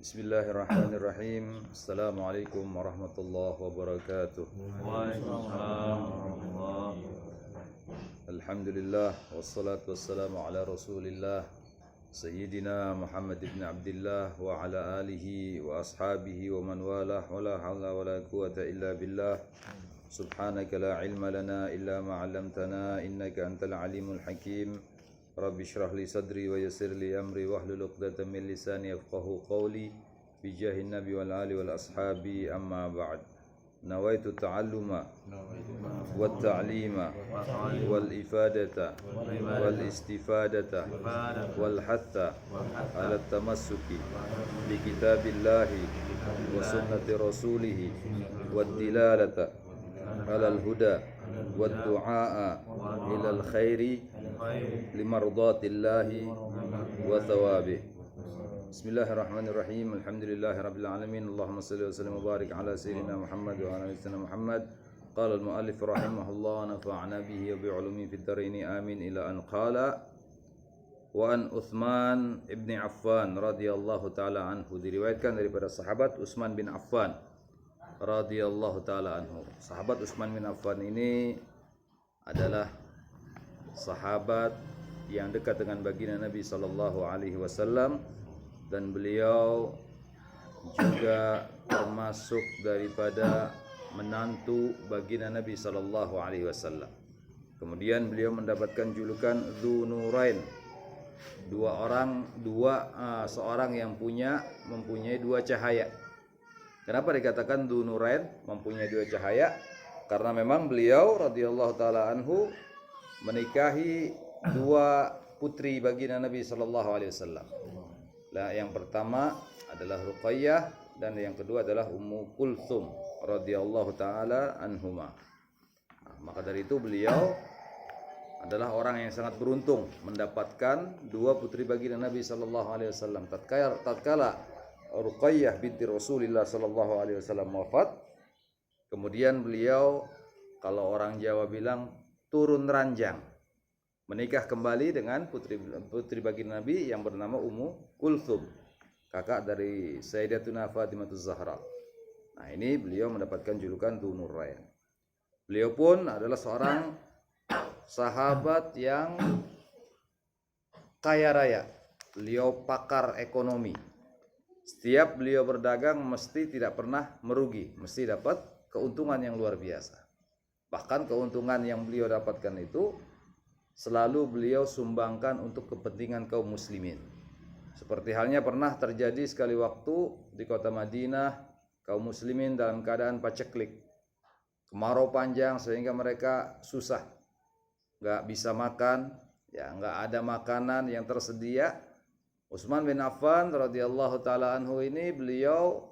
Bismillahirrahmanirrahim. Assalamualaikum warahmatullahi wabarakatuh. Waalaikumsalam warahmatullahi Alhamdulillah wassalatu wassalamu ala Rasulillah Sayyidina Muhammad ibn Abdullah wa ala alihi wa ashabihi wa man walah wa la hawla wa la quwata illa billah. Subhanaka la ilma lana illa ma 'allamtana innaka antal alimul hakim. Rabbi shrah li sadri wa yassir li amri wahlul 'uqdatam min lisani yafqahu qawli bi jahin nabi wal ali wal ashabi amma ba'd. Nawaitu ta'alluma wat ta'lima wal ifadata wal istifadata wal hatha ala tamassuki bi kitabillahi wa sunnati rasulih wad dilalata ala al huda wad du'a ila al khairi limardatillahi wa thawabih. Bismillahirrahmanirrahim. Alhamdulillahirabbil alamin. Allahumma shalli wa sallim wa barik ala sayyidina Muhammad wa ala sayyidina Muhammad. Qala al-muallif rahimahullah nafa'ana bihi wa bi 'ulumihi fid dharain amin ila an qala wa an Utsman ibn Affan radhiyallahu taala anhu, diriwayatkan daripada sahabat Utsman bin Affan radhiyallahu taala anhu. Sahabat Utsman bin Affan ini adalah sahabat yang dekat dengan baginda Nabi sallallahu alaihi wasallam, dan beliau juga termasuk daripada menantu baginda Nabi sallallahu alaihi wasallam. Kemudian beliau mendapatkan julukan Dzunurain, seorang yang mempunyai dua cahaya. Kenapa dikatakan Dzunurain, mempunyai dua cahaya? Karena memang beliau radhiyallahu taala anhu menikahi dua putri baginda Nabi sallallahu alaihi wasallam. Yang pertama adalah Ruqayyah dan yang kedua adalah Ummu Kulthum radhiyallahu taala anhuma. Maka dari itu beliau adalah orang yang sangat beruntung mendapatkan dua putri baginda Nabi sallallahu alaihi wasallam. Tatkala Ruqayyah binti Rasulullah sallallahu alaihi wasallam wafat, kemudian beliau, kalau orang Jawa bilang, turun ranjang, menikah kembali dengan putri baginda Nabi yang bernama Ummu Kulthum, kakak dari Sayyidatuna Fatimah Zahra. Nah, ini beliau mendapatkan julukan Dzunurain. Beliau pun adalah seorang sahabat yang kaya raya. Beliau pakar ekonomi. Setiap beliau berdagang mesti tidak pernah merugi, mesti dapat keuntungan yang luar biasa. Bahkan keuntungan yang beliau dapatkan itu selalu beliau sumbangkan untuk kepentingan kaum muslimin. Seperti halnya pernah terjadi sekali waktu di kota Madinah, kaum muslimin dalam keadaan paceklik, kemarau panjang sehingga mereka susah, nggak bisa makan, nggak ada makanan yang tersedia. Utsman bin Affan radhiyallahu taala anhu ini, beliau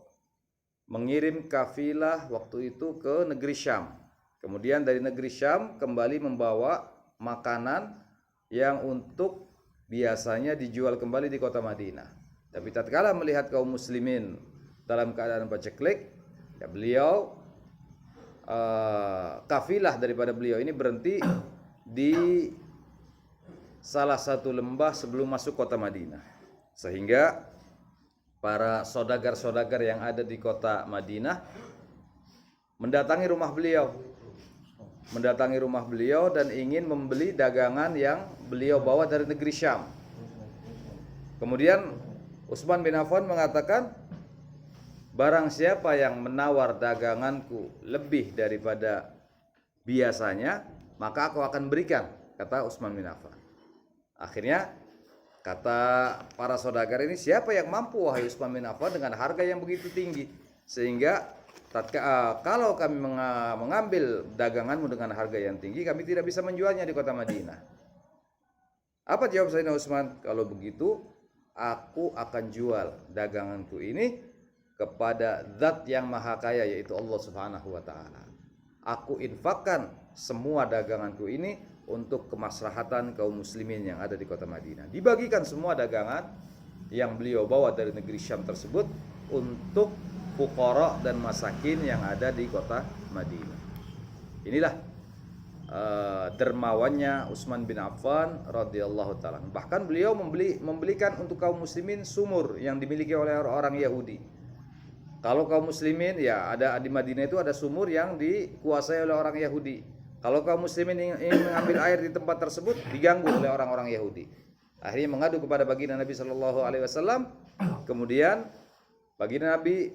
mengirim kafilah waktu itu ke negeri Syam. Kemudian dari negeri Syam kembali membawa makanan yang untuk biasanya dijual kembali di kota Madinah. Tapi tatkala melihat kaum muslimin dalam keadaan paceklik, beliau kafilah daripada beliau ini berhenti di salah satu lembah sebelum masuk kota Madinah, sehingga para saudagar-saudagar yang ada di kota Madinah mendatangi rumah beliau dan ingin membeli dagangan yang beliau bawa dari negeri Syam. Kemudian Utsman bin Affan mengatakan, barang siapa yang menawar daganganku lebih daripada biasanya, maka aku akan berikan, kata Utsman bin Affan. Akhirnya kata para saudagar ini, siapa yang mampu wahai Utsman bin Affan dengan harga yang begitu tinggi, sehingga kalau kami mengambil daganganmu dengan harga yang tinggi, kami tidak bisa menjualnya di kota Madinah. Apa jawab Sayyidina Utsman? Kalau begitu, aku akan jual daganganku ini kepada Zat yang Maha Kaya, yaitu Allah Subhanahu wa taala. Aku infakkan semua daganganku ini untuk kemaslahatan kaum muslimin yang ada di kota Madinah. Dibagikan semua dagangan yang beliau bawa dari negeri Syam tersebut untuk fuqara dan masakin yang ada di kota Madinah. Inilah dermawannya Utsman bin Affan radhiyallahu taala. Bahkan beliau membelikan untuk kaum muslimin sumur yang dimiliki oleh orang Yahudi. Kalau kaum muslimin ya ada di Madinah itu ada sumur yang dikuasai oleh orang Yahudi. Kalau kaum muslimin ingin mengambil air di tempat tersebut diganggu oleh orang-orang Yahudi. Akhirnya mengadu kepada baginda Nabi Shallallahu Alaihi Wasallam. Kemudian baginda Nabi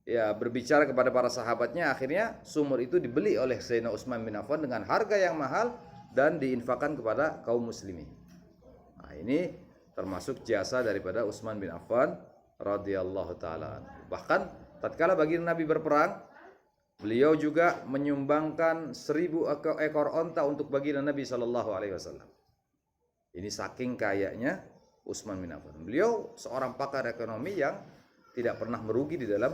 ya berbicara kepada para sahabatnya, akhirnya sumur itu dibeli oleh Sayyidina Utsman bin Affan dengan harga yang mahal dan diinfakkan kepada kaum muslimin. Nah, ini termasuk jasa daripada Utsman bin Affan radhiyallahu taala. Bahkan tatkala baginda Nabi berperang, beliau juga menyumbangkan 1000 ekor onta untuk baginda Nabi Shallallahu Alaihi Wasallam. Ini saking kayanya Utsman bin Affan. Beliau seorang pakar ekonomi yang tidak pernah merugi di dalam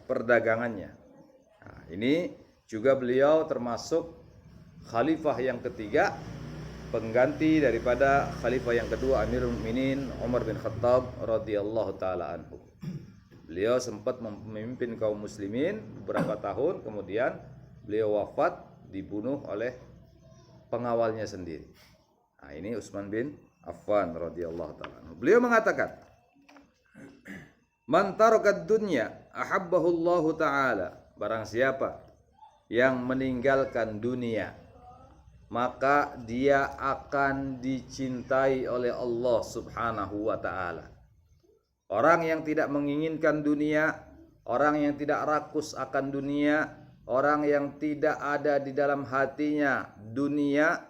perdagangannya. Nah, ini juga beliau termasuk khalifah yang ketiga, pengganti daripada khalifah yang kedua Amirul Mukminin Umar bin Khattab radhiyallahu taala anhu. Beliau sempat memimpin kaum muslimin beberapa tahun, kemudian beliau wafat dibunuh oleh pengawalnya sendiri. Nah, ini Utsman bin Affan radhiyallahu taala anhu. Beliau mengatakan, "Man tarakad dunya ahabbahu Allah taala." Barang siapa yang meninggalkan dunia, maka dia akan dicintai oleh Allah Subhanahu wa taala. Orang yang tidak menginginkan dunia, orang yang tidak rakus akan dunia, orang yang tidak ada di dalam hatinya dunia,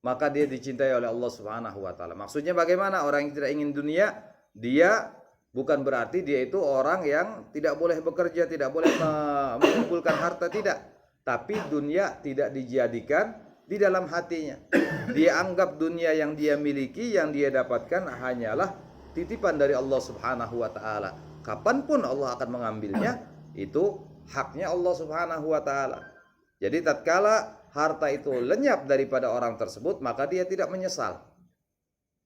maka dia dicintai oleh Allah Subhanahu wa taala. Maksudnya bagaimana? Orang yang tidak ingin dunia, dia bukan berarti dia itu orang yang tidak boleh bekerja, tidak boleh mengumpulkan harta, tidak. Tapi dunia tidak dijadikan di dalam hatinya. Dia anggap dunia yang dia miliki, yang dia dapatkan hanyalah titipan dari Allah Subhanahu wa taala. Kapanpun Allah akan mengambilnya, itu haknya Allah Subhanahu wa taala. Jadi tatkala harta itu lenyap daripada orang tersebut, maka dia tidak menyesal.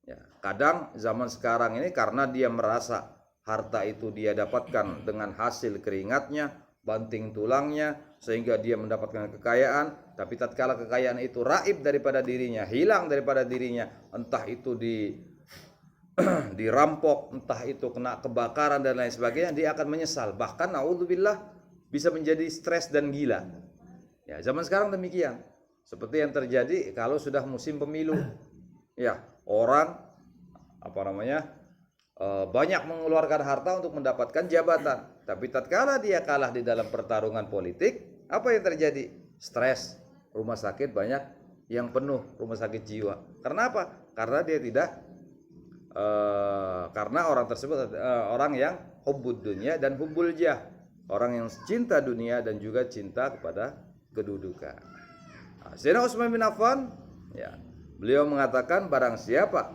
Ya, kadang zaman sekarang ini karena dia merasa harta itu dia dapatkan dengan hasil keringatnya, banting tulangnya, sehingga dia mendapatkan kekayaan, tapi tatkala kekayaan itu raib daripada dirinya, hilang daripada dirinya, entah itu dirampok, entah itu kena kebakaran dan lain sebagainya, dia akan menyesal. Bahkan naudzubillah bisa menjadi stres dan gila. Ya, zaman sekarang demikian. Seperti yang terjadi kalau sudah musim pemilu. Ya, orang banyak mengeluarkan harta untuk mendapatkan jabatan, tapi tatkala dia kalah di dalam pertarungan politik, apa yang terjadi? Stres, rumah sakit banyak yang penuh, rumah sakit jiwa. Karena apa? Karena dia tidak karena orang tersebut orang yang hubbud dunya dan hubbul jah, orang yang cinta dunia dan juga cinta kepada kedudukan. Sayyidina Utsman bin Affan, ya, beliau mengatakan barang siapa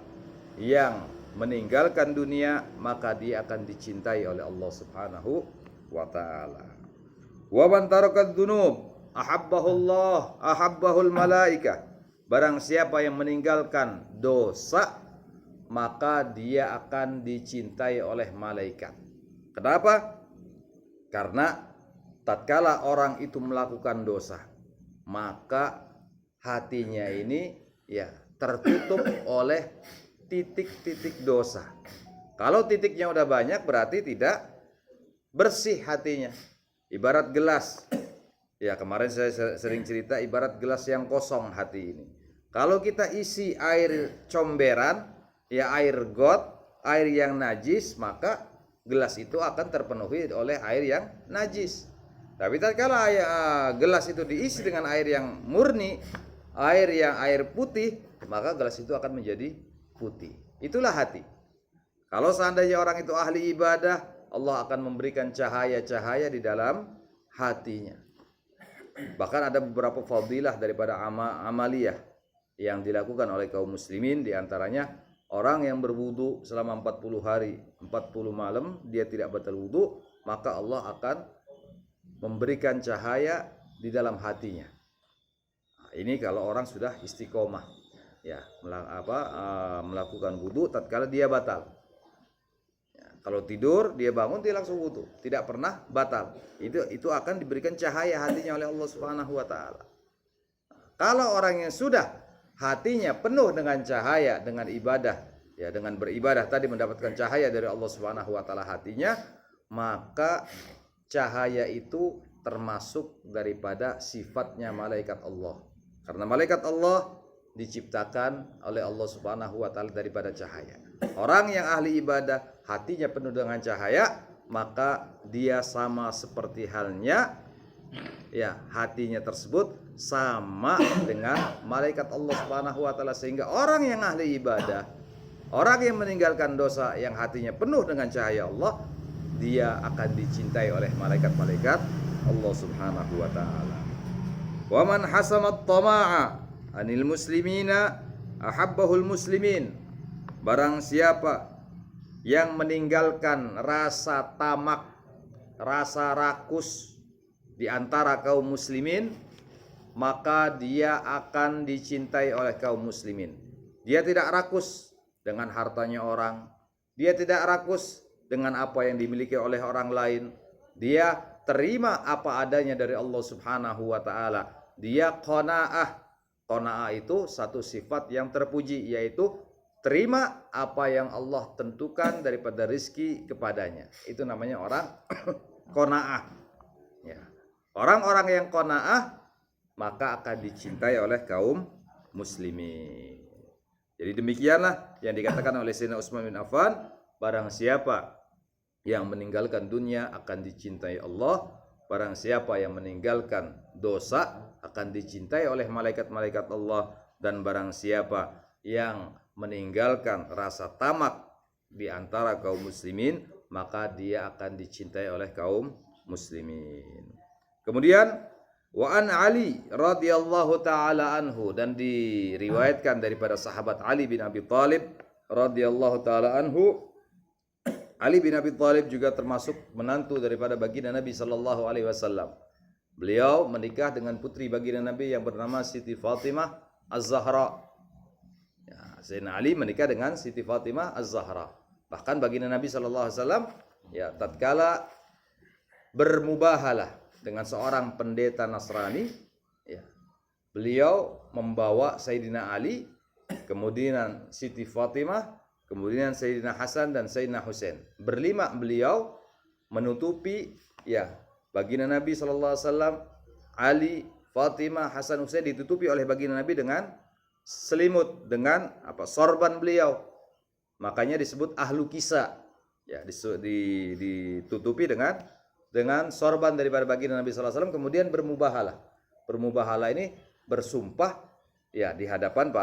yang meninggalkan dunia, maka dia akan dicintai oleh Allah Subhanahu wa taala. Wa man tarakad dzunub ahabbahu Allah, ahabbahul malaikah. Barang siapa yang meninggalkan dosa, maka dia akan dicintai oleh malaikat. Kenapa? Karena tatkala orang itu melakukan dosa, maka hatinya ini ya tertutup oleh titik-titik dosa. Kalau titiknya udah banyak berarti tidak bersih hatinya. Ibarat gelas. Ya, kemarin saya sering cerita ibarat gelas yang kosong hati ini. Kalau kita isi air comberan, ya air got, air yang najis, maka gelas itu akan terpenuhi oleh air yang najis. Tapi tatkala gelas itu diisi dengan air yang murni, air putih, maka gelas itu akan menjadi putih. Itulah hati. Kalau seandainya orang itu ahli ibadah, Allah akan memberikan cahaya-cahaya di dalam hatinya. Bahkan ada beberapa fadilah daripada amaliyah yang dilakukan oleh kaum muslimin, di antaranya orang yang berwudu selama 40 hari, 40 malam dia tidak batal wudu, maka Allah akan memberikan cahaya di dalam hatinya. Nah, ini kalau orang sudah istiqomah, ya, melakukan wudu tatkala dia batal. Ya, kalau tidur dia bangun dia langsung wudu, tidak pernah batal. Itu akan diberikan cahaya hatinya oleh Allah Subhanahu wa taala. Kalau orang yang sudah hatinya penuh dengan cahaya, dengan ibadah, ya dengan beribadah tadi mendapatkan cahaya dari Allah Subhanahu wa taala hatinya, maka cahaya itu termasuk daripada sifatnya malaikat Allah. Karena malaikat Allah diciptakan oleh Allah Subhanahu wa taala daripada cahaya. Orang yang ahli ibadah, hatinya penuh dengan cahaya, maka dia sama seperti halnya ya, hatinya tersebut sama dengan malaikat Allah Subhanahu wa taala, sehingga orang yang ahli ibadah, orang yang meninggalkan dosa yang hatinya penuh dengan cahaya Allah, dia akan dicintai oleh malaikat-malaikat Allah Subhanahu wa taala. Wa man hasamat tama'a anil muslimina ahabbahul muslimin. Barang siapa yang meninggalkan rasa tamak, rasa rakus di antara kaum muslimin, maka dia akan dicintai oleh kaum muslimin. Dia tidak rakus dengan hartanya orang, dia tidak rakus dengan apa yang dimiliki oleh orang lain. Dia terima apa adanya dari Allah Subhanahu wa taala. Dia qanaah. Qanaah itu satu sifat yang terpuji, yaitu terima apa yang Allah tentukan daripada rizki kepadanya. Itu namanya orang qanaah. Ya. Orang-orang yang qanaah maka akan dicintai oleh kaum muslimin. Jadi demikianlah yang dikatakan oleh Sayyidina Utsman bin Affan, barang siapa yang meninggalkan dunia akan dicintai Allah, barang siapa yang meninggalkan dosa akan dicintai oleh malaikat-malaikat Allah, dan barang siapa yang meninggalkan rasa tamak di antara kaum muslimin, maka dia akan dicintai oleh kaum muslimin. Kemudian wa an Ali radhiyallahu taala anhu, dan diriwayatkan daripada sahabat Ali bin Abi Thalib radhiyallahu taala anhu. Ali bin Abi Thalib juga termasuk menantu daripada baginda Nabi sallallahu alaihi wasallam. Beliau menikah dengan putri baginda Nabi yang bernama Siti Fatimah Az-Zahra. Ya, Sayyidina Ali menikah dengan Siti Fatimah Az-Zahra. Bahkan baginda Nabi sallallahu alaihi wasallam ya tatkala bermubahalah dengan seorang pendeta Nasrani, ya, beliau membawa Sayyidina Ali, kemudian Siti Fatimah, kemudian Sayyidina Hasan dan Sayyidina Husain. Berlima beliau menutupi ya baginda Nabi sallallahu alaihi wasallam. Ali, Fatimah, Hasan, Husain ditutupi oleh baginda Nabi dengan selimut, dengan sorban beliau. Makanya disebut ahlu kisa. Ya, ditutupi dengan sorban daripada baginda Nabi sallallahu alaihi wasallam, kemudian bermubahalah. Bermubahalah ini bersumpah ya di hadapan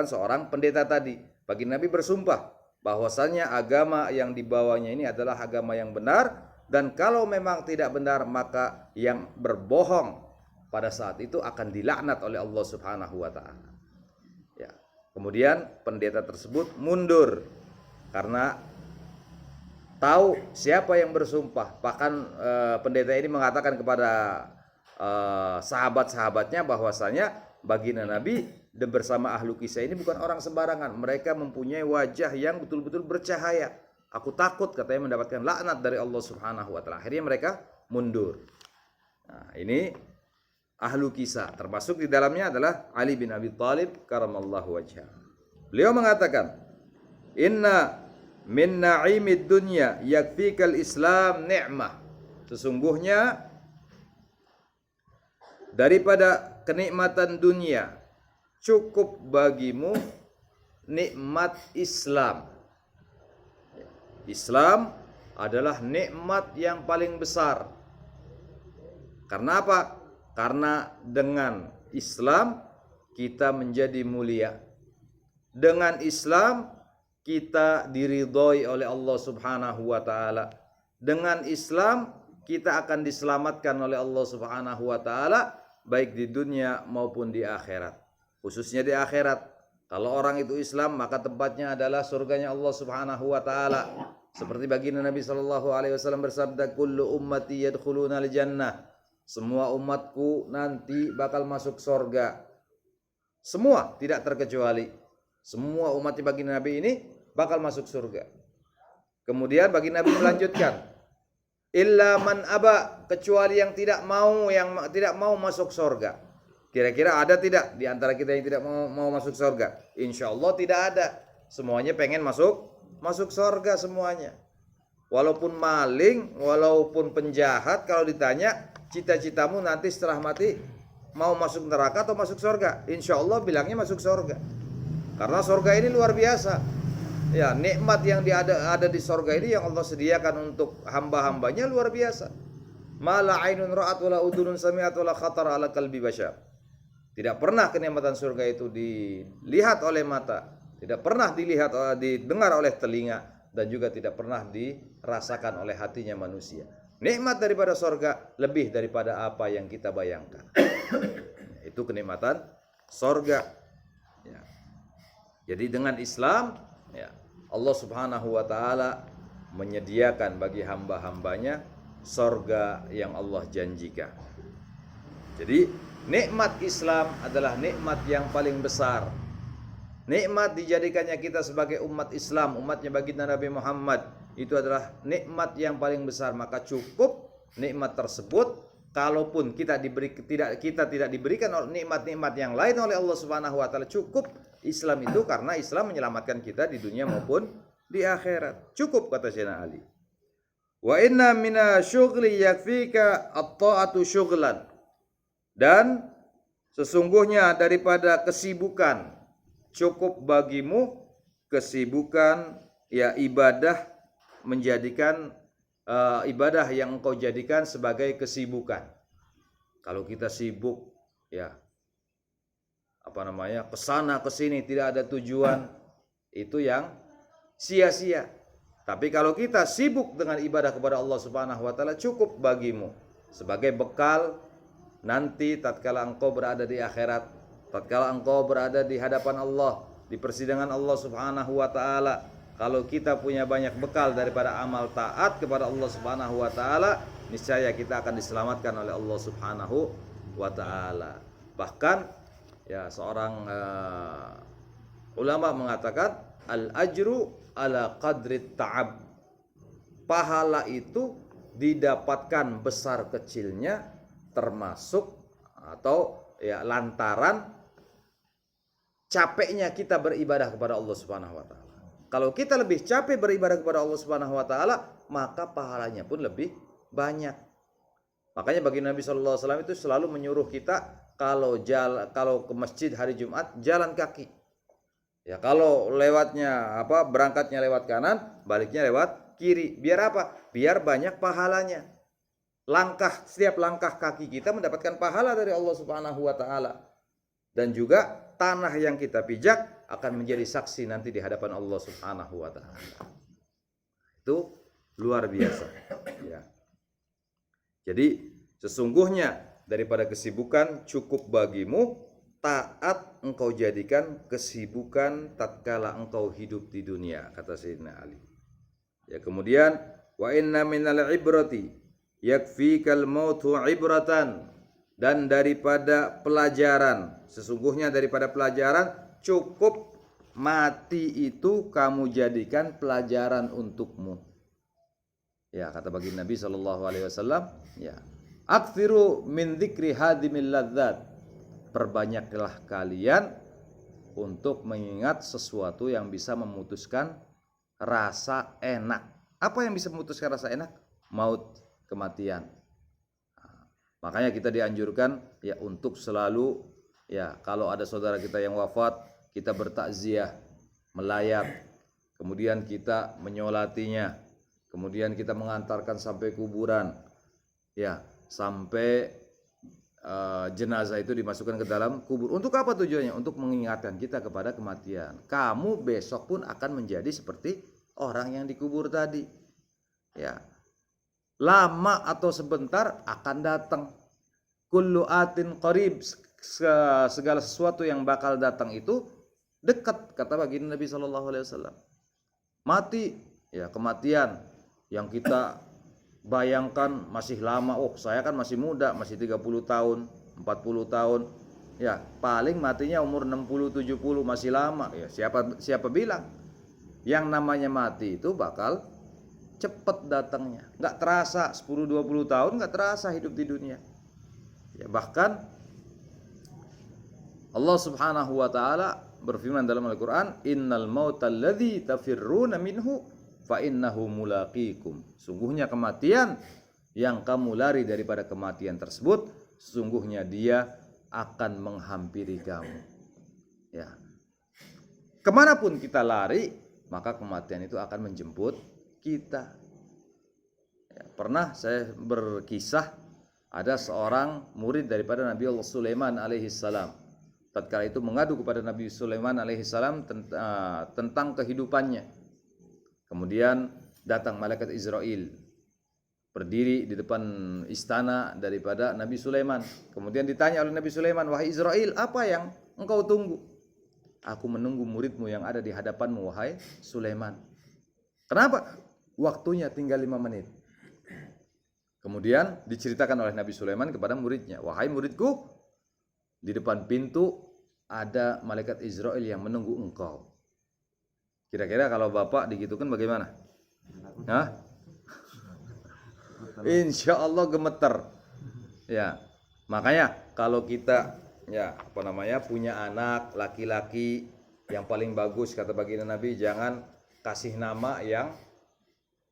seorang pendeta tadi. Baginda Nabi bersumpah bahwasanya agama yang dibawanya ini adalah agama yang benar, dan kalau memang tidak benar maka yang berbohong pada saat itu akan dilaknat oleh Allah Subhanahu wa taala. Ya. Kemudian pendeta tersebut mundur karena tahu siapa yang bersumpah. Bahkan pendeta ini mengatakan kepada sahabat-sahabatnya bahwasanya baginda Nabi dan bersama ahlu kisah ini bukan orang sembarangan. Mereka mempunyai wajah yang betul-betul bercahaya. Aku takut katanya mendapatkan laknat dari Allah Subhanahu wa taala. Akhirnya mereka mundur. Nah, ini ahlu kisah. Termasuk di dalamnya adalah Ali bin Abi Thalib karamallahu wajhah. Beliau mengatakan, "Inna min na'imid dunya yakfikal Islam ni'mah." Sesungguhnya daripada kenikmatan dunia cukup bagimu nikmat Islam. Islam adalah nikmat yang paling besar. Karena apa? Karena dengan Islam kita menjadi mulia. Dengan Islam kita diridhoi oleh Allah Subhanahu wa taala. Dengan Islam kita akan diselamatkan oleh Allah Subhanahu wa taala baik di dunia maupun di akhirat. Khususnya di akhirat. Kalau orang itu Islam maka tempatnya adalah surganya Allah Subhanahu wa taala. Seperti baginda Nabi sallallahu alaihi wasallam bersabda, "Kullu ummati yadkhuluna al-jannah." Semua umatku nanti bakal masuk surga. Semua, tidak terkecuali. Semua umat baginda Nabi ini bakal masuk surga. Kemudian baginda Nabi melanjutkan, "Illa man aba," kecuali yang tidak mau masuk surga. Kira-kira ada tidak di antara kita yang tidak mau masuk surga? Insya Allah tidak ada. Semuanya pengen masuk surga semuanya. Walaupun maling, walaupun penjahat, kalau ditanya cita-citamu nanti setelah mati mau masuk neraka atau masuk surga? Insya Allah bilangnya masuk surga. Karena surga ini luar biasa. Ya, nikmat yang ada di surga ini yang Allah sediakan untuk hamba-hambanya luar biasa. Mala ainun ra'at wala udunun sami'at wala khatar ala qalbi bashar. Tidak pernah kenikmatan surga itu dilihat oleh mata, tidak pernah didengar oleh telinga, dan juga tidak pernah dirasakan oleh hatinya manusia. Nikmat daripada surga lebih daripada apa yang kita bayangkan. Itu kenikmatan surga. Ya. Jadi dengan Islam, ya, Allah Subhanahu wa taala menyediakan bagi hamba-hambanya surga yang Allah janjikan. Jadi nikmat Islam adalah nikmat yang paling besar. Nikmat dijadikannya kita sebagai umat Islam, umatnya baginda Nabi Muhammad, itu adalah nikmat yang paling besar. Maka cukup nikmat tersebut, kalaupun kita tidak diberikan nikmat-nikmat yang lain oleh Allah Subhanahu wa taala, cukup Islam itu, karena Islam menyelamatkan kita di dunia maupun di akhirat. Cukup, kata Sayyidina Ali. Wa inna mina syughli yakfika at-ta'atu syughlan. Dan sesungguhnya daripada kesibukan cukup bagimu kesibukan, ya, ibadah, menjadikan ibadah yang engkau jadikan sebagai kesibukan. Kalau kita sibuk, ya, kesana kesini tidak ada tujuan, itu yang sia-sia. Tapi kalau kita sibuk dengan ibadah kepada Allah Subhanahu wa taala, cukup bagimu sebagai bekal nanti tatkala engkau berada di akhirat, tatkala engkau berada di hadapan Allah, di persidangan Allah Subhanahu wa taala. Kalau kita punya banyak bekal daripada amal taat kepada Allah Subhanahu wa taala, niscaya kita akan diselamatkan oleh Allah Subhanahu wa taala. Bahkan, ya, seorang ulama mengatakan al-ajru ala qadri ta'ab. Pahala itu didapatkan besar kecilnya termasuk atau, ya, lantaran capeknya kita beribadah kepada Allah Subhanahu wa taala. Kalau kita lebih capek beribadah kepada Allah Subhanahu wa taala, maka pahalanya pun lebih banyak. Makanya bagi Nabi sallallahu alaihi wasallam itu selalu menyuruh kita kalau ke masjid hari Jumat jalan kaki. Ya, kalau berangkatnya lewat kanan, baliknya lewat kiri. Biar apa? Biar banyak pahalanya. Setiap langkah kaki kita mendapatkan pahala dari Allah Subhanahu wa taala. Dan juga tanah yang kita pijak akan menjadi saksi nanti di hadapan Allah Subhanahu wa taala. Itu luar biasa, ya. Jadi sesungguhnya daripada kesibukan cukup bagimu taat engkau jadikan kesibukan tatkala engkau hidup di dunia, kata Sayyidina Ali. Ya, kemudian wa inna minal ibrati yakfikal mautu ibratan. Dan daripada pelajaran, sesungguhnya daripada pelajaran cukup mati itu kamu jadikan pelajaran untukmu. Ya, kata baginda Nabi sallallahu alaihi wasallam, ya, aktsiru min dzikri hadimil ladzat. Perbanyaklah kalian untuk mengingat sesuatu yang bisa memutuskan rasa enak. Apa yang bisa memutuskan rasa enak? Maut, kematian. Makanya kita dianjurkan, ya, untuk selalu, ya, kalau ada saudara kita yang wafat, kita bertakziah, melayat, kemudian kita menyolatinya, kemudian kita mengantarkan sampai kuburan, ya, sampai jenazah itu dimasukkan ke dalam kubur. Untuk apa tujuannya? Untuk mengingatkan kita kepada kematian. Kamu besok pun akan menjadi seperti orang yang dikubur tadi. Ya. Lama atau sebentar akan datang. Kullu atin qarib. Segala sesuatu yang bakal datang itu dekat, kata baginda Nabi sallallahu alaihi wasallam. Mati, ya, kematian yang kita bayangkan masih lama. Oh, saya kan masih muda, masih 30 tahun, 40 tahun. Ya, paling matinya umur 60, 70, masih lama. Ya, siapa bilang? Yang namanya mati itu bakal cepat datangnya. Enggak terasa 10, 20 tahun enggak terasa hidup di dunia. Ya, bahkan Allah Subhanahu wa taala berfirman dalam Al-Qur'an, "Innal mautal ladzi tafirruna minhu fa innahu mulaqikum." Sungguhnya kematian yang kamu lari daripada kematian tersebut, sesungguhnya dia akan menghampiri kamu. Ya. Kemanapun kita lari, maka kematian itu akan menjemput kita. Ya, pernah saya berkisah, ada seorang murid daripada Nabi Allah Sulaiman alaihissalam. Tatkala itu mengadu kepada Nabi Sulaiman alaihissalam tentang kehidupannya. Kemudian datang malaikat Israel, berdiri di depan istana daripada Nabi Sulaiman. Kemudian ditanya oleh Nabi Sulaiman, "Wahai Israel, apa yang engkau tunggu?" "Aku menunggu muridmu yang ada di hadapanmu, wahai Sulaiman." "Kenapa?" "Waktunya tinggal 5 menit." Kemudian diceritakan oleh Nabi Sulaiman kepada muridnya, "Wahai muridku, di depan pintu ada malaikat Israel yang menunggu engkau." Kira-kira kalau bapak digitukan bagaimana? Hah? Insya Allah gemeter. Ya, makanya kalau kita punya anak laki-laki, yang paling bagus kata baginda Nabi, jangan kasih nama yang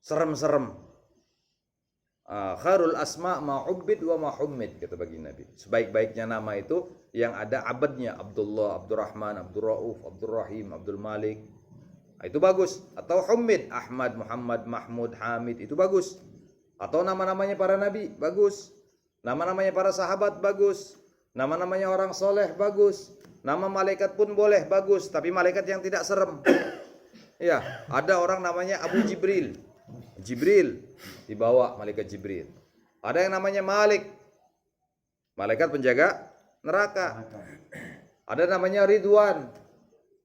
serem-serem. Khairul asma ma'ubbid wa ma'hummid, kata baginda Nabi. Sebaik-baiknya nama itu yang ada abadnya, Abdullah, Abdurrahman, Abdurrauf, Abdurrahim, Abdul Malik. Itu bagus. Atau Hummid, Ahmad, Muhammad, Mahmud, Hamid, itu bagus. Atau nama-namanya para nabi, bagus. Nama-namanya para sahabat, bagus. Nama-namanya orang soleh, bagus. Nama malaikat pun boleh, bagus. Tapi malaikat yang tidak serem. Ya, ada orang namanya Abu Jibril. Jibril, dibawa malaikat Jibril. Ada yang namanya Malik, malaikat penjaga neraka. Ada namanya Ridwan,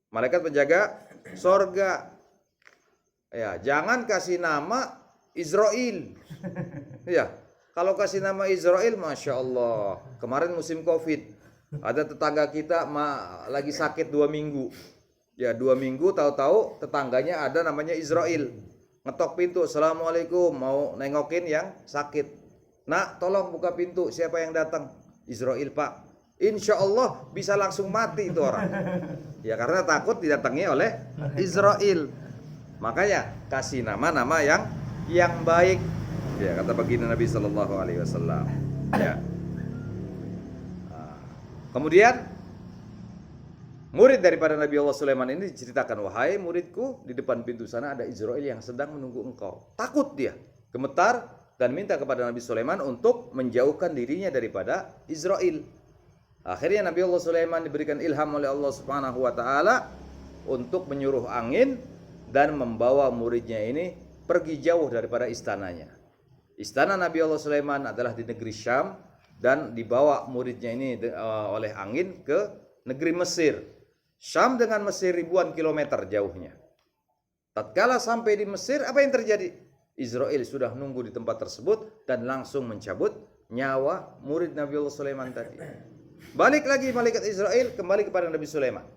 malaikat penjaga sorga. Ya, jangan kasih nama Israel. Ya, kalau kasih nama Israel, masya Allah. Kemarin musim COVID, ada tetangga kita lagi sakit 2 minggu. Ya, 2 minggu tahu-tahu tetangganya ada namanya Israel. Ngetok pintu, "Assalamualaikum, mau nengokin yang sakit." "Nak, tolong buka pintu, siapa yang datang?" "Israel, Pak." Insya Allah bisa langsung mati itu orang. Ya, karena takut didatangi oleh Israel. Makanya kasih nama-nama yang baik. Ya, kata baginda Nabi Sallallahu Alaihi Wasallam. Ya. Kemudian murid daripada Nabi Allah Sulaiman ini diceritakan, "Wahai muridku, di depan pintu sana ada Israel yang sedang menunggu engkau." Takut dia, gemetar, dan minta kepada Nabi Sulaiman untuk menjauhkan dirinya daripada Israel. Akhirnya Nabi Allah Sulaiman diberikan ilham oleh Allah Subhanahu wa taala untuk menyuruh angin dan membawa muridnya ini pergi jauh daripada istananya. Istana Nabi Allah Sulaiman adalah di negeri Syam, dan dibawa muridnya ini oleh angin ke negeri Mesir. Syam dengan Mesir ribuan kilometer jauhnya. Tatkala sampai di Mesir, apa yang terjadi? Israel sudah nunggu di tempat tersebut dan langsung mencabut nyawa murid Nabi Allah Sulaiman tadi. Balik lagi malaikat Israel kembali kepada Nabi Sulaiman.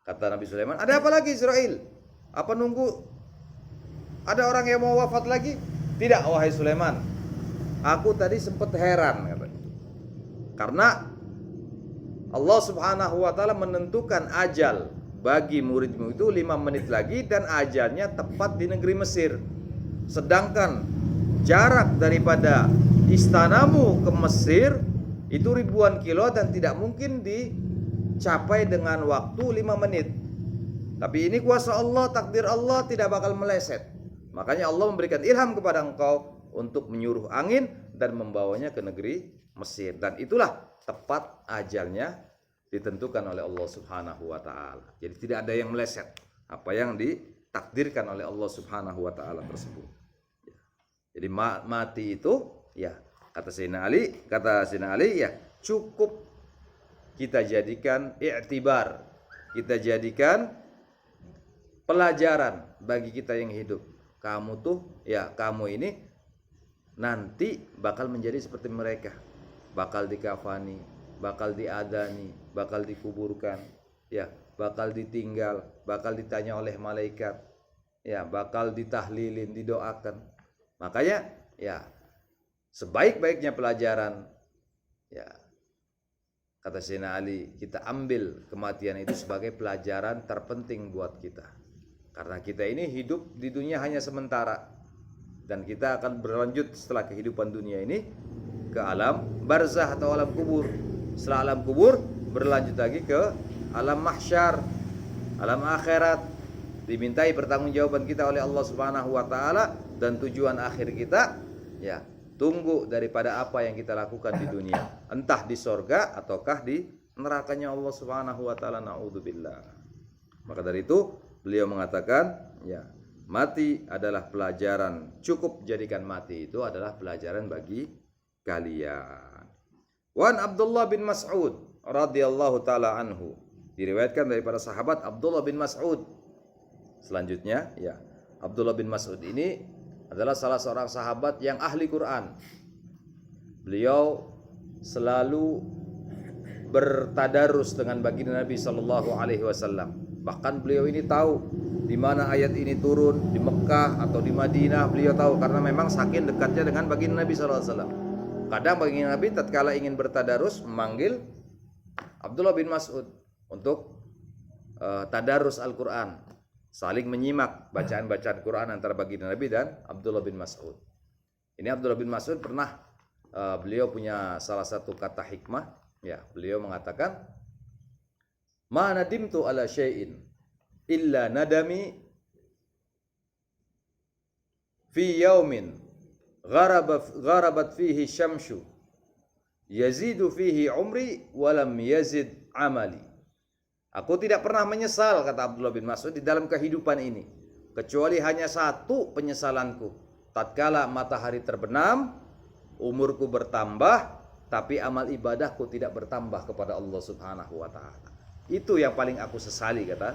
Kata Nabi Sulaiman, "Ada apa lagi Israel? Apa nunggu ada orang yang mau wafat lagi?" "Tidak, wahai Sulaiman. Aku tadi sempat heran," katanya. Karena Allah Subhanahu wa taala menentukan ajal bagi muridmu itu 5 menit lagi, dan ajalnya tepat di negeri Mesir. Sedangkan jarak daripada istanamu ke Mesir itu ribuan kilo dan tidak mungkin dicapai dengan waktu 5 menit. Tapi ini kuasa Allah, takdir Allah, tidak bakal meleset. Makanya Allah memberikan ilham kepada engkau untuk menyuruh angin dan membawanya ke negeri Mesir. Dan itulah tepat ajalnya ditentukan oleh Allah Subhanahu wa taala. Jadi tidak ada yang meleset apa yang ditakdirkan oleh Allah Subhanahu wa taala tersebut. Jadi mati itu, ya, kata Sayyidina Ali, ya, cukup kita jadikan i'tibar, kita jadikan pelajaran bagi kita yang hidup. Kamu ini nanti bakal menjadi seperti mereka, bakal dikafani, bakal diadani, bakal dikuburkan, ya, bakal ditinggal, bakal ditanya oleh malaikat, ya, bakal ditahlilin, didoakan. Makanya, ya, sebaik-baiknya pelajaran, ya, kata Sayyidina Ali, kita ambil kematian itu sebagai pelajaran terpenting buat kita. Karena kita ini hidup di dunia hanya sementara, dan kita akan berlanjut setelah kehidupan dunia ini ke alam barzah atau alam kubur. Setelah alam kubur berlanjut lagi ke alam mahsyar, alam akhirat. Dimintai pertanggungjawaban kita oleh Allah Subhanahu wa taala, dan tujuan akhir kita ya tunggu daripada apa yang kita lakukan di dunia, entah di sorga ataukah di nerakanya Allah Subhanahu wa taala. Naudzubillah. Maka dari itu beliau mengatakan, ya, mati adalah pelajaran. Cukup jadikan mati itu adalah pelajaran bagi kalian. Wan Abdullah bin Mas'ud radhiyallahu taala anhu, diriwayatkan daripada sahabat Abdullah bin Mas'ud. Selanjutnya, ya, Abdullah bin Mas'ud ini adalah salah seorang sahabat yang ahli Quran. Beliau selalu bertadarus dengan baginda Nabi sallallahu alaihi wasallam. Bahkan beliau ini tahu di mana ayat ini turun, di Mekah atau di Madinah, beliau tahu karena memang saking dekatnya dengan baginda Nabi sallallahu alaihi wasallam. Kadang baginda Nabi tatkala ingin bertadarus memanggil Abdullah bin Mas'ud untuk tadarus Al-Qur'an. Saling menyimak bacaan-bacaan Quran antara baginda Nabi dan Abdullah bin Mas'ud. Ini Abdullah bin Mas'ud pernah beliau punya salah satu kata hikmah, ya, beliau mengatakan, "Ma nadimtu ala syai'in illa nadami fi yaumin gharabat fihi syamsu yazidu fihi umri walam yazid amali." Aku tidak pernah menyesal, kata Abdullah bin Mas'ud, di dalam kehidupan ini, kecuali hanya satu penyesalanku. Tatkala matahari terbenam, umurku bertambah, tapi amal ibadahku tidak bertambah kepada Allah Subhanahu wa taala. Itu yang paling aku sesali, kata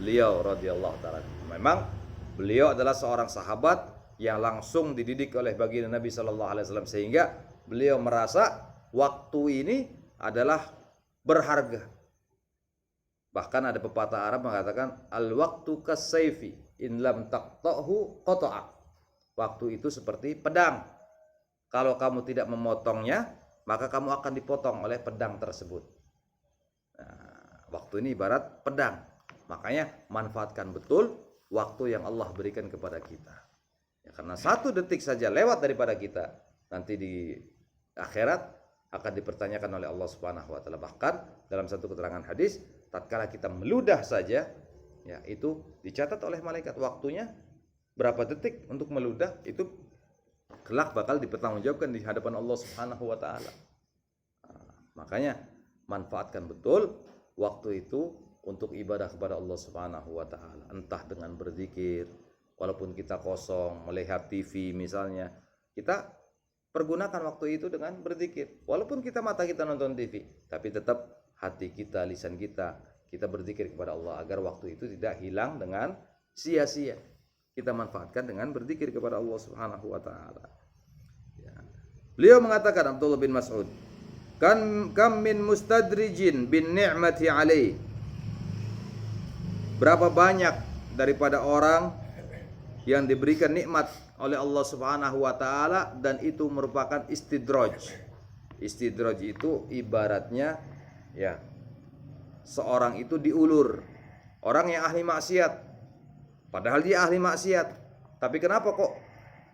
beliau radhiyallahu taala. Memang beliau adalah seorang sahabat yang langsung dididik oleh baginda Nabi sallallahu alaihi wasallam, sehingga beliau merasa waktu ini adalah berharga. Bahkan ada pepatah Arab mengatakan, al-waqtu kas-sayfi in lam taqta'hu qata'a. Waktu itu seperti pedang. Kalau kamu tidak memotongnya, maka kamu akan dipotong oleh pedang tersebut. Nah, waktu ini ibarat pedang. Makanya manfaatkan betul waktu yang Allah berikan kepada kita. Ya, karena 1 detik saja lewat daripada kita, nanti di akhirat akan dipertanyakan oleh Allah Subhanahu wa taala. Bahkan dalam satu keterangan hadis, tatkala kita meludah saja, ya, itu dicatat oleh malaikat waktunya berapa detik untuk meludah, itu kelak bakal dipertanggungjawabkan di hadapan Allah Subhanahu wa taala. Makanya manfaatkan betul waktu itu untuk ibadah kepada Allah Subhanahu wa taala, entah dengan berzikir, walaupun kita kosong melihat TV misalnya, kita pergunakan waktu itu dengan berzikir. Walaupun mata kita nonton TV, tapi tetap hati kita, lisan kita berzikir kepada Allah agar waktu itu tidak hilang dengan sia-sia. Kita manfaatkan dengan berzikir kepada Allah Subhanahu wa taala. Ya. Beliau mengatakan, Abdullah bin Mas'ud, kam min mustadrijin bin ni'mati alaih. Berapa banyak daripada orang yang diberikan nikmat oleh Allah Subhanahu wa taala, dan itu merupakan istidraj. Istidraj itu ibaratnya, ya, seorang itu diulur. Orang yang ahli maksiat, padahal dia ahli maksiat, tapi kenapa kok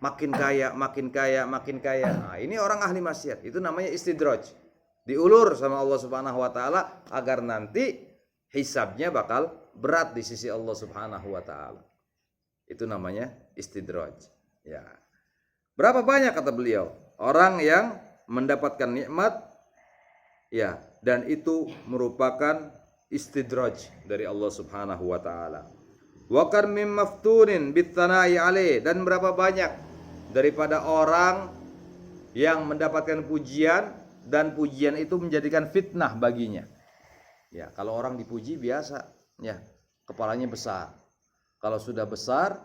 makin kaya, makin kaya, makin kaya? Nah, ini orang ahli maksiat, itu namanya istidraj. Diulur sama Allah Subhanahu wa taala agar nanti hisabnya bakal berat di sisi Allah Subhanahu wa taala. Itu namanya istidraj. Ya. Berapa banyak, kata beliau, orang yang mendapatkan nikmat, ya, dan itu merupakan istidraj dari Allah Subhanahu wa taala. Wa kam mim maftunin bitana'i alaih, dan berapa banyak daripada orang yang mendapatkan pujian dan pujian itu menjadikan fitnah baginya. Ya, kalau orang dipuji biasa, ya, kepalanya besar. Kalau sudah besar,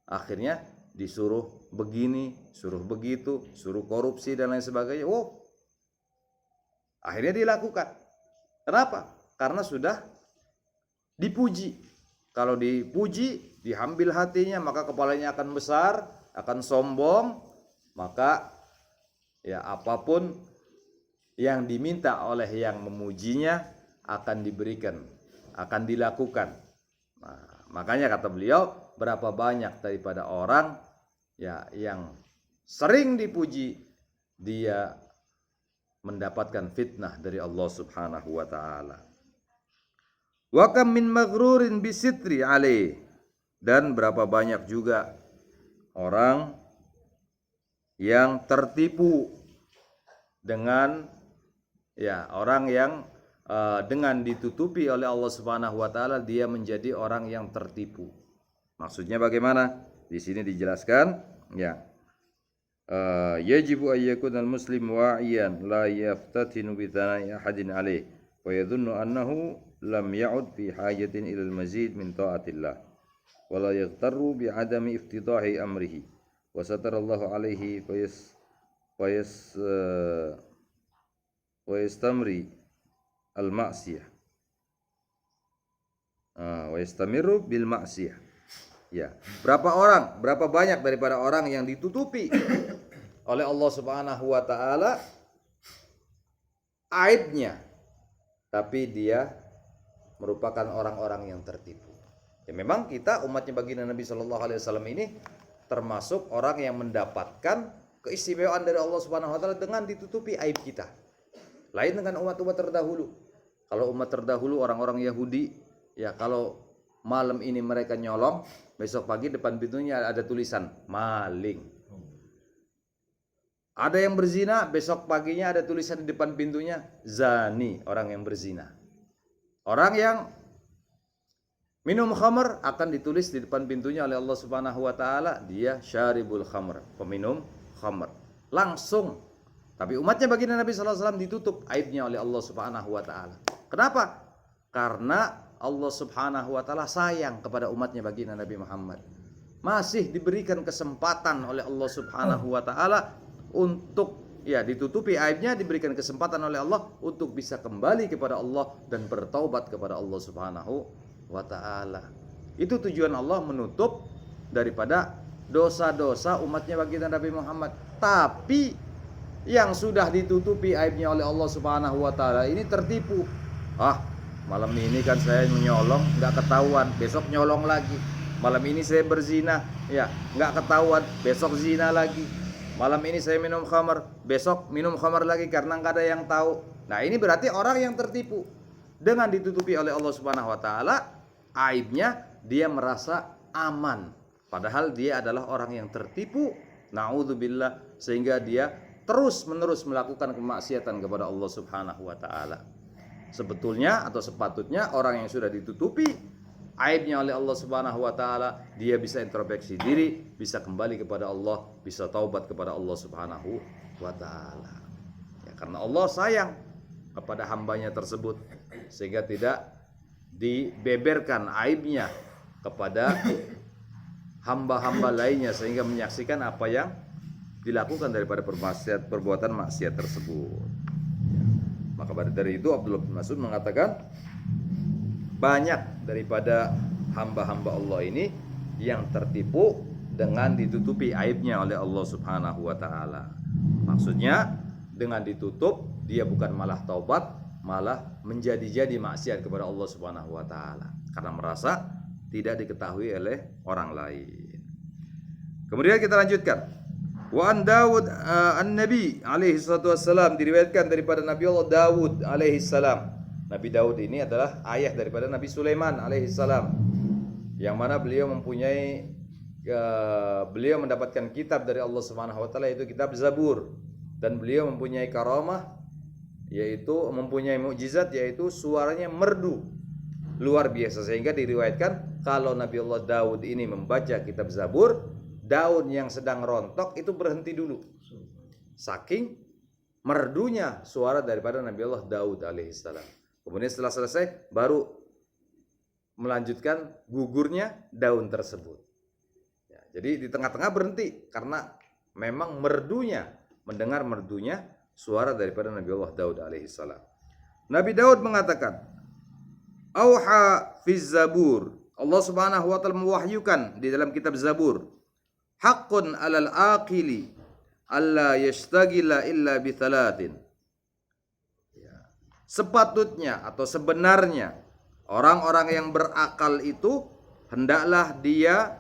akhirnya disuruh begini, suruh begitu, suruh korupsi dan lain sebagainya. Oh, akhirnya dilakukan. Kenapa? Karena sudah dipuji. Kalau dipuji, diambil hatinya, maka kepalanya akan besar, akan sombong, maka ya apapun yang diminta oleh yang memujinya akan diberikan, akan dilakukan. Nah, makanya kata beliau, berapa banyak daripada orang ya yang sering dipuji, dia mendapatkan fitnah dari Allah Subhanahu wa taala. Wa kam min maghrurin bisitri alaih, dan berapa banyak juga orang yang tertipu dengan orang yang dengan ditutupi oleh Allah Subhanahu wa taala dia menjadi orang yang tertipu. Maksudnya bagaimana? Di sini dijelaskan yajibu ayyakuna al-muslim wa'iyan la yaftatinu bi thana'i ahadin alaih wa yadhunnu annahu lam ya'ud fi hajatin ila al-mazid min ta'atillah wa la yaghtarru bi adami iftidahi amrihi wa satarallahu alaihi wa yastamri al-ma'siyah wa yastamiru bil ma'siyah. Ya, berapa banyak daripada orang yang ditutupi oleh Allah Subhanahu wa taala aibnya, tapi dia merupakan orang-orang yang tertipu. Ya memang kita umatnya baginda Nabi Shallallahu Alaihi Wasallam ini termasuk orang yang mendapatkan keistimewaan dari Allah Subhanahu Wa Taala dengan ditutupi aib kita. Lain dengan umat-umat terdahulu. Kalau umat terdahulu orang-orang Yahudi, ya kalau malam ini mereka nyolong, besok pagi depan pintunya ada tulisan maling. Ada yang berzina, besok paginya ada tulisan di depan pintunya zani, orang yang berzina. Orang yang minum khamr akan ditulis di depan pintunya oleh Allah Subhanahu wa taala, dia syaribul khamr, peminum khamr. Langsung. Tapi umatnya baginda Nabi sallallahu alaihi wasallam ditutup aibnya oleh Allah Subhanahu wa taala. Kenapa? Karena Allah Subhanahu wa taala sayang kepada umatnya baginda Nabi Muhammad. Masih diberikan kesempatan oleh Allah Subhanahu wa taala untuk ditutupi aibnya, diberikan kesempatan oleh Allah untuk bisa kembali kepada Allah dan bertaubat kepada Allah Subhanahu wa taala. Itu tujuan Allah menutup daripada dosa-dosa umatnya baginda Nabi Muhammad. Tapi yang sudah ditutupi aibnya oleh Allah Subhanahu wa taala ini tertipu. Malam ini kan saya menyolong nggak ketahuan, besok nyolong lagi. Malam ini saya berzina, nggak ketahuan, besok zina lagi. Malam ini saya minum khamar, besok minum khamar lagi karena nggak ada yang tahu. Nah ini berarti orang yang tertipu. Dengan ditutupi oleh Allah Subhanahu wa taala aibnya, dia merasa aman. Padahal dia adalah orang yang tertipu. Na'udzubillah, sehingga dia terus menerus melakukan kemaksiatan kepada Allah Subhanahu wa taala. Sebetulnya atau sepatutnya orang yang sudah ditutupi aibnya oleh Allah Subhanahu wa taala, dia bisa introspeksi diri, bisa kembali kepada Allah, bisa taubat kepada Allah Subhanahu wa taala. Ya, karena Allah sayang kepada hambanya tersebut sehingga tidak dibeberkan aibnya kepada hamba-hamba lainnya sehingga menyaksikan apa yang dilakukan daripada perbuatan maksiat tersebut. Maka dari itu Abdullah bin Mas'ud mengatakan banyak daripada hamba-hamba Allah ini yang tertipu dengan ditutupi aibnya oleh Allah Subhanahu wa taala. Maksudnya dengan ditutup dia bukan malah taubat, malah menjadi-jadi maksiat kepada Allah Subhanahu wa taala karena merasa tidak diketahui oleh orang lain. Kemudian kita lanjutkan. Wa an Dawud an-Nabi alaihi salatu wassalam, diriwayatkan daripada Nabi Allah Dawud alaihi salam. Nabi Dawud ini adalah ayah daripada Nabi Sulaiman alaihi salam, yang mana beliau mendapatkan kitab dari Allah Subhanahu wa taala, yaitu kitab Zabur, dan beliau mempunyai karamah, yaitu mempunyai mukjizat, yaitu suaranya merdu luar biasa, sehingga diriwayatkan kalau Nabi Allah Dawud ini membaca kitab Zabur, daun yang sedang rontok itu berhenti dulu, saking merdunya suara daripada Nabi Allah Daud alaihissalam. Kemudian setelah selesai baru melanjutkan gugurnya daun tersebut. Jadi di tengah-tengah berhenti karena memang mendengar merdunya suara daripada Nabi Allah Daud alaihissalam. Nabi Daud mengatakan, Auha fiz Zabur, Allah Subhanahu wa taala mewahyukan di dalam kitab Zabur, haqqun 'alal aqili alla yashtagila illa bi thalathin, sepatutnya atau sebenarnya orang-orang yang berakal itu hendaklah dia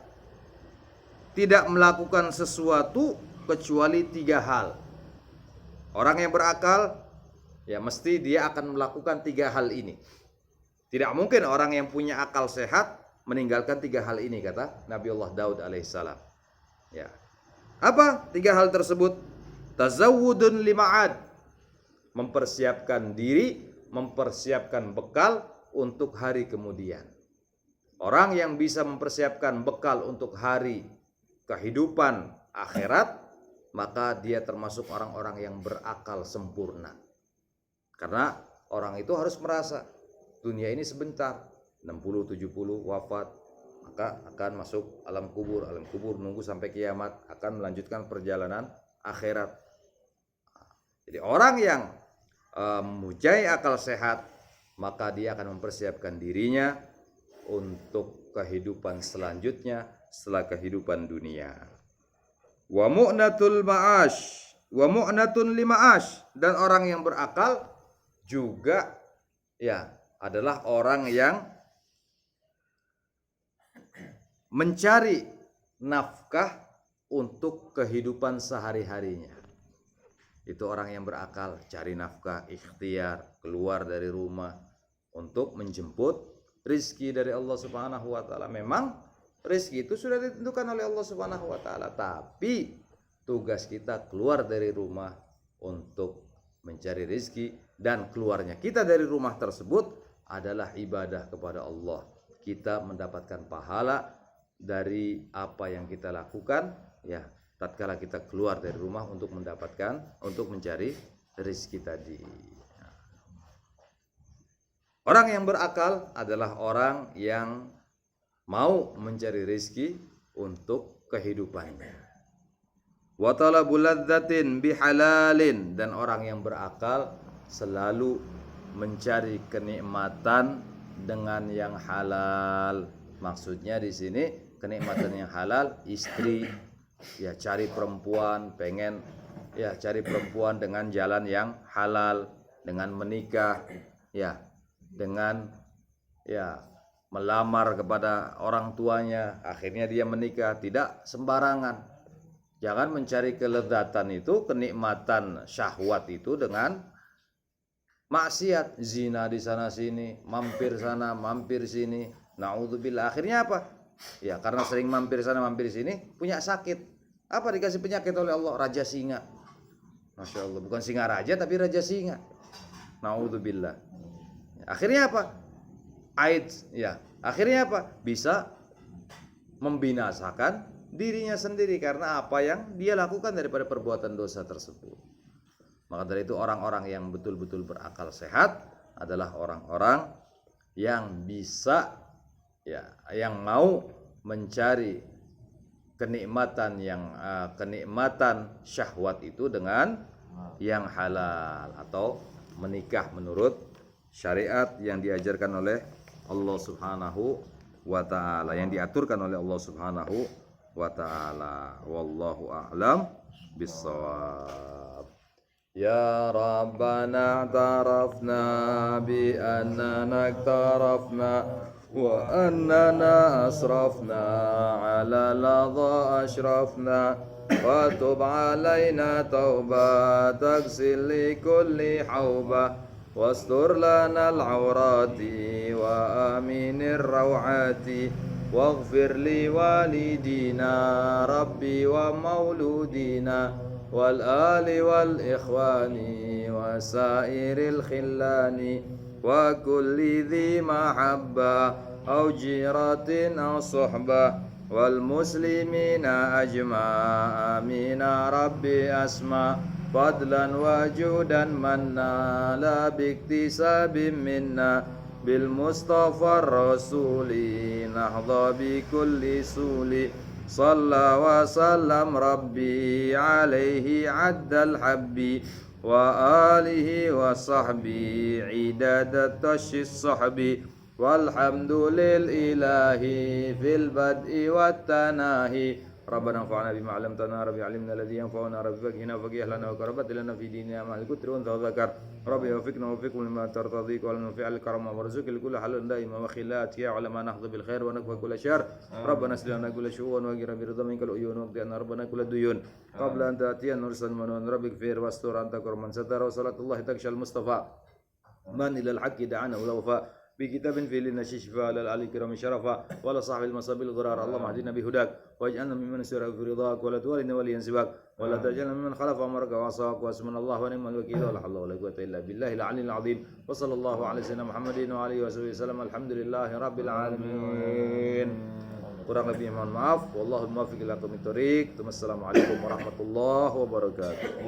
tidak melakukan sesuatu kecuali 3 hal. Orang yang berakal ya mesti dia akan melakukan 3 hal ini. Tidak mungkin orang yang punya akal sehat meninggalkan 3 hal ini, kata Nabi Allah Daud alaihissalam. Ya. Apa 3 hal tersebut? Tazawwudun lima'ad, mempersiapkan diri, mempersiapkan bekal untuk hari kemudian. Orang yang bisa mempersiapkan bekal untuk hari kehidupan akhirat, maka dia termasuk orang-orang yang berakal sempurna. Karena orang itu harus merasa dunia ini sebentar, 60-70 wafat, maka akan masuk alam kubur. Alam kubur nunggu sampai kiamat, akan melanjutkan perjalanan akhirat. Jadi orang yang mempunyai akal sehat, maka dia akan mempersiapkan dirinya untuk kehidupan selanjutnya setelah kehidupan dunia. Wa mu'natul ma'ash wa mu'natun lima'ash, dan orang yang berakal juga ya adalah orang yang mencari nafkah untuk kehidupan sehari-harinya. Itu orang yang berakal, cari nafkah, ikhtiar, keluar dari rumah untuk menjemput rizki dari Allah Subhanahu wa taala. Memang rizki itu sudah ditentukan oleh Allah Subhanahu wa taala, tapi tugas kita keluar dari rumah untuk mencari rizki, dan keluarnya kita dari rumah tersebut adalah ibadah kepada Allah. Kita mendapatkan pahala dari apa yang kita lakukan ya tatkala kita keluar dari rumah untuk mencari rezeki tadi. Orang yang berakal adalah orang yang mau mencari rezeki untuk kehidupannya. Wa talabul ladzatin bihalalin, dan orang yang berakal selalu mencari kenikmatan dengan yang halal. Maksudnya di sini kenikmatan yang halal, istri, ya cari perempuan, pengen ya cari perempuan dengan jalan yang halal, dengan menikah, ya dengan ya melamar kepada orang tuanya, akhirnya dia menikah, tidak sembarangan. Jangan mencari kelezatan itu, kenikmatan syahwat itu dengan maksiat, zina di sana sini, mampir sana, mampir sini. Naudzubillah. Akhirnya apa? Ya karena sering mampir sana, mampir sini, punya sakit. Apa dikasih penyakit oleh Allah? Raja singa. Masya Allah, bukan singa raja tapi raja singa. Naudzubillah. Akhirnya apa? AIDS. Ya. Akhirnya apa? Bisa membinasakan dirinya sendiri karena apa yang dia lakukan daripada perbuatan dosa tersebut. Maka dari itu orang-orang yang betul-betul berakal sehat adalah orang-orang yang bisa ya, yang mau mencari kenikmatan syahwat itu dengan yang halal, atau menikah menurut syariat yang diajarkan oleh Allah Subhanahu wa taala, yang diaturkan oleh Allah Subhanahu wa ta'ala. Wallahu a'lam bissawab. Ya Rabbana tarafna bi annana tarafna wa annana asrafna ala ladha ashrafna wa tub alaina tauba tagsil li kulli hauba wastur lana al-awrati wa aminir rawati واغفر لوالدينا ربي ومولودينا والآل والإخوان وسائر الخلان وكل ذي محبة أو جيرة أو صحبة والمسلمين أجمع آمين ربي أسمع فضلا وجودا منا لا باكتساب منا بالمصطفى الرسول نحظى بكل سول صلى وسلم ربي عليه عد الحب وآله وصحبه عداد التش الصحب والحمد للإله في البدء والتناهي ربنا انفعنا بما علمتنا ربي علمنا الذي ينفعنا ربي فقهنا فقه لنا وكربت لنا في ديننا مع الكتر وانت وذكر ربي وفقنا وفقكم لما ترتضيك ولنا فعل الكرم وارزق لكل حل دائما وخلات يا علماء نحظ بالخير ونكفى كل شر ربنا اسلم لنا كل شؤون وغير برضا منك العيون واقضي ربنا كل الديون قبل ان تاتي نرسل منون ربك فير واستر انت كرما ستر وصلاه الله تكشى المصطفى من الى الحق دعانا والوفاء بكتاب في لنا شفاء على العلي الكرام شرفا ولا صاحب المصاب الغرار اللهم اهدنا بهداك واجعلنا ممن سير في رضاك ولا تولنا وليا سواك ولا تجعلنا ممن خلف امرك وعصاك واسمنا الله ونعم الوكيل ولا حول ولا قوه الا بالله العلي العظيم وصلى الله على سيدنا محمد وعلى اله وصحبه وسلم الحمد لله رب العالمين. Kurang lebih mohon maaf. Wallahul muwaffiq ila aqwamit thoriq. Wassalamualaikum warahmatullahi wabarakatuh.